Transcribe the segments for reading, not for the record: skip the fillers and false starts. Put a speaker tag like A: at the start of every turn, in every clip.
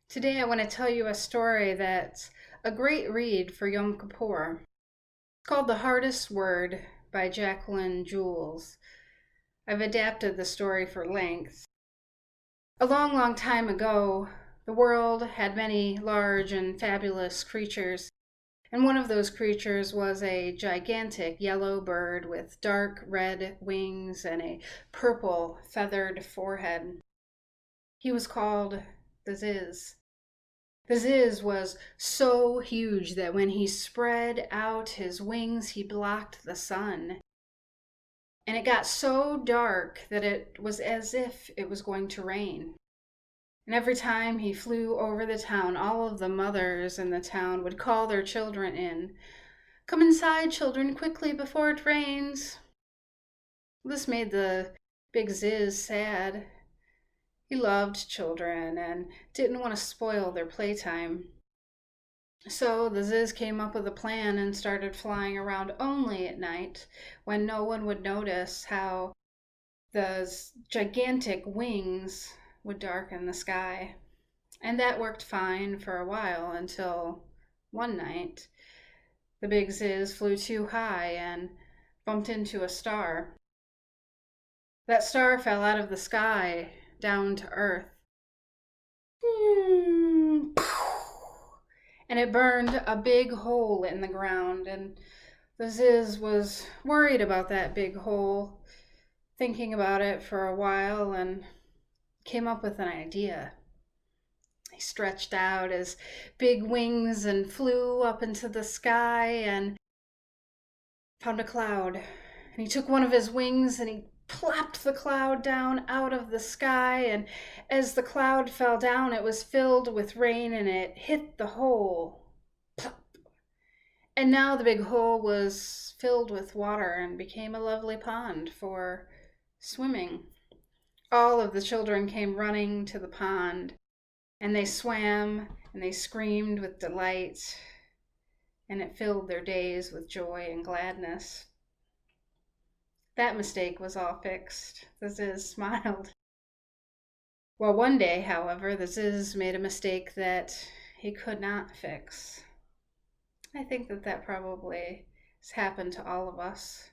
A: Today I want to tell you a story that's a great read for Yom Kippur. It's called The Hardest Word by Jacqueline Jules. I've adapted the story for length. A long, long time ago, the world had many large and fabulous creatures, and one of those creatures was a gigantic yellow bird with dark red wings and a purple feathered forehead. He was called the Ziz. The Ziz was so huge that when he spread out his wings, he blocked the sun. And it got so dark that it was as if it was going to rain. And every time he flew over the town, all of the mothers in the town would call their children in. "Come inside, children, quickly, before it rains." This made the big Ziz sad. He loved children and didn't want to spoil their playtime. So the Ziz came up with a plan and started flying around only at night when no one would notice how those gigantic wings would darken the sky. And that worked fine for a while until one night the big Ziz flew too high and bumped into a star. That star fell out of the sky down to earth. And it burned a big hole in the ground, and the Ziz was worried about that big hole, thinking about it for a while, and came up with an idea. He stretched out his big wings and flew up into the sky and found a cloud. And he took one of his wings and he plopped the cloud down out of the sky, and as the cloud fell down, it was filled with rain and it hit the hole. Plop. And now the big hole was filled with water and became a lovely pond for swimming. All of the children came running to the pond, and they swam and they screamed with delight, and it filled their days with joy and gladness. That mistake was all fixed. The Ziz smiled. Well, one day, however, the Ziz made a mistake that he could not fix. I think that probably has happened to all of us.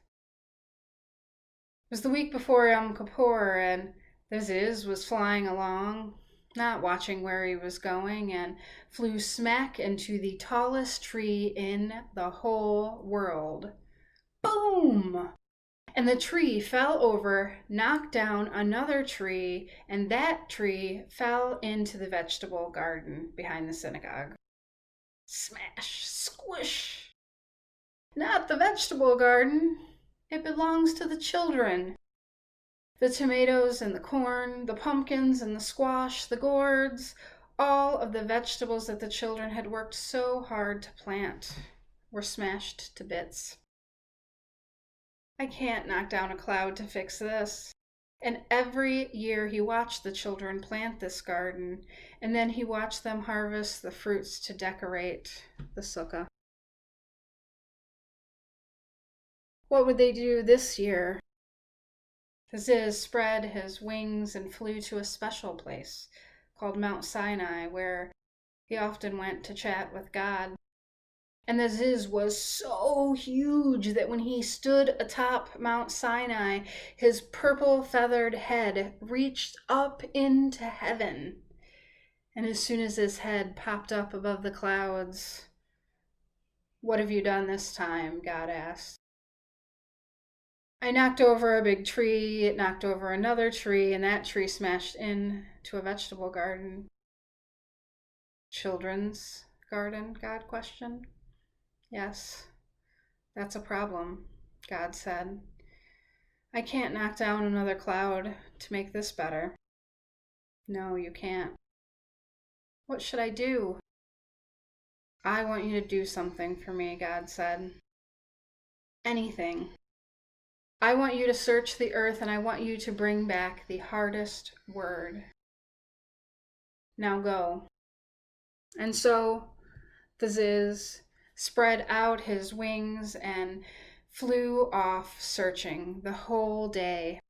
A: It was the week before Yom Kippur, and the Ziz was flying along, not watching where he was going, and flew smack into the tallest tree in the whole world. Boom! And the tree fell over, knocked down another tree, and that tree fell into the vegetable garden behind the synagogue. Smash, squish. Not the vegetable garden. It belongs to the children. The tomatoes and the corn, the pumpkins and the squash, the gourds, all of the vegetables that the children had worked so hard to plant were smashed to bits. I can't knock down a cloud to fix this. And every year he watched the children plant this garden, and then he watched them harvest the fruits to decorate the sukkah. What would they do this year? The Ziz spread his wings and flew to a special place called Mount Sinai, where he often went to chat with God. And the Ziz was so huge that when he stood atop Mount Sinai, his purple feathered head reached up into heaven. And as soon as his head popped up above the clouds, "What have you done this time?" God asked. "I knocked over a big tree, it knocked over another tree, and that tree smashed into a vegetable garden." "Children's garden?" God questioned. "Yes, that's a problem," God said. "I can't knock down another cloud to make this better." "No, you can't." "What should I do?" "I want you to do something for me," God said. "Anything. I want you to search the earth, and I want you to bring back the hardest word. Now go." And so the Ziz spread out his wings and flew off searching the whole day.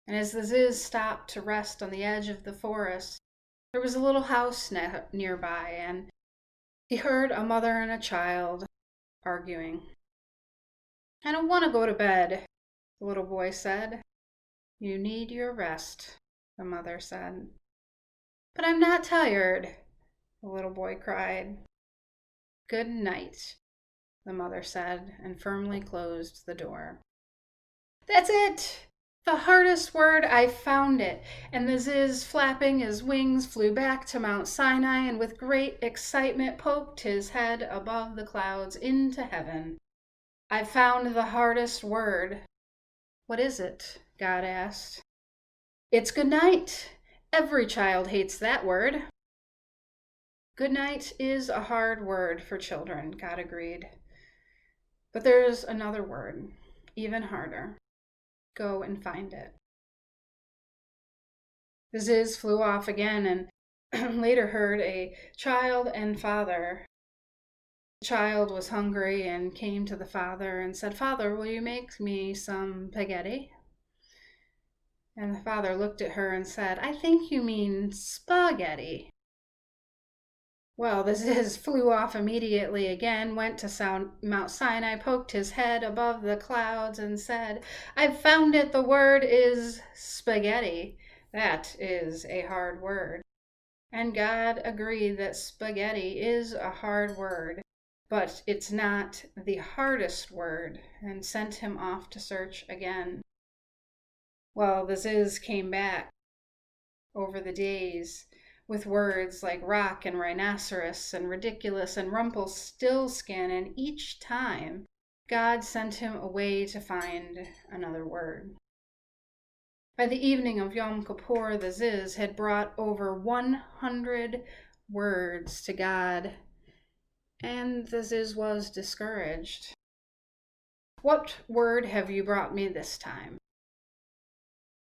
A: And as the Ziz stopped to rest on the edge of the forest, There was a little house nearby, and he heard a mother and a child arguing. "I don't want to go to bed," the little boy said. "You need your rest," the mother said. "But I'm not tired," the little boy cried. "Good night," the mother said, and firmly closed the door. "That's it! The hardest word! I found it!" And the Ziz, flapping his wings, flew back to Mount Sinai and with great excitement poked his head above the clouds into heaven. "I found the hardest word." "What is it?" God asked. "It's good night. Every child hates that word." "Good night is a hard word for children," God agreed. "But there's another word, even harder. Go and find it." The Ziz flew off again and later heard a child and father. The child was hungry and came to the father and said, "Father, will you make me some spaghetti?" And the father looked at her and said, "I think you mean spaghetti." Well, the Ziz flew off immediately again, went to Mount Sinai, poked his head above the clouds, and said, "I've found it. The word is spaghetti. That is a hard word." And God agreed that spaghetti is a hard word, but it's not the hardest word, and sent him off to search again. Well, the Ziz came back over the days with words like rock and rhinoceros and ridiculous and Rumpelstiltskin, and each time God sent him away to find another word. By the evening of Yom Kippur, the Ziz had brought over 100 words to God, and the Ziz was discouraged. "What word have you brought me this time?"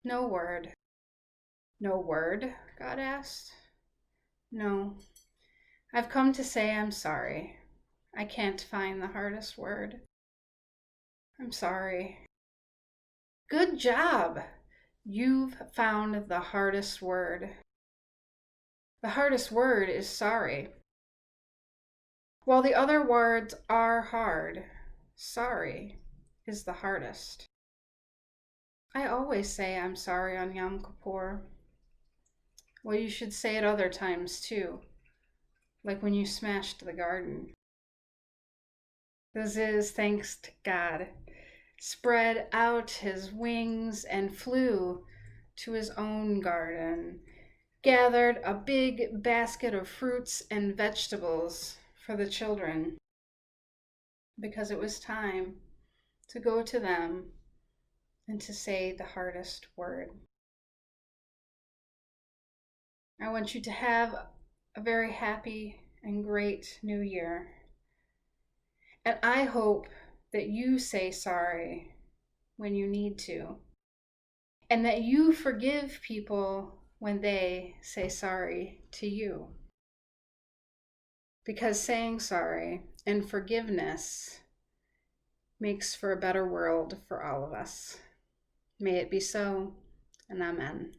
A: "No word." "No word?" God asked. "No. I've come to say I'm sorry. I can't find the hardest word. I'm sorry." "Good job! You've found the hardest word." "The hardest word is sorry." "While the other words are hard, sorry is the hardest." "I always say I'm sorry on Yom Kippur." "Well, you should say it other times too, like when you smashed the garden." The Ziz thanked God, spread out his wings, and flew to his own garden, gathered a big basket of fruits and vegetables for the children, because it was time to go to them and to say the hardest word. I want you to have a very happy and great new year. And I hope that you say sorry when you need to, and that you forgive people when they say sorry to you. Because saying sorry and forgiveness makes for a better world for all of us. May it be so, and amen.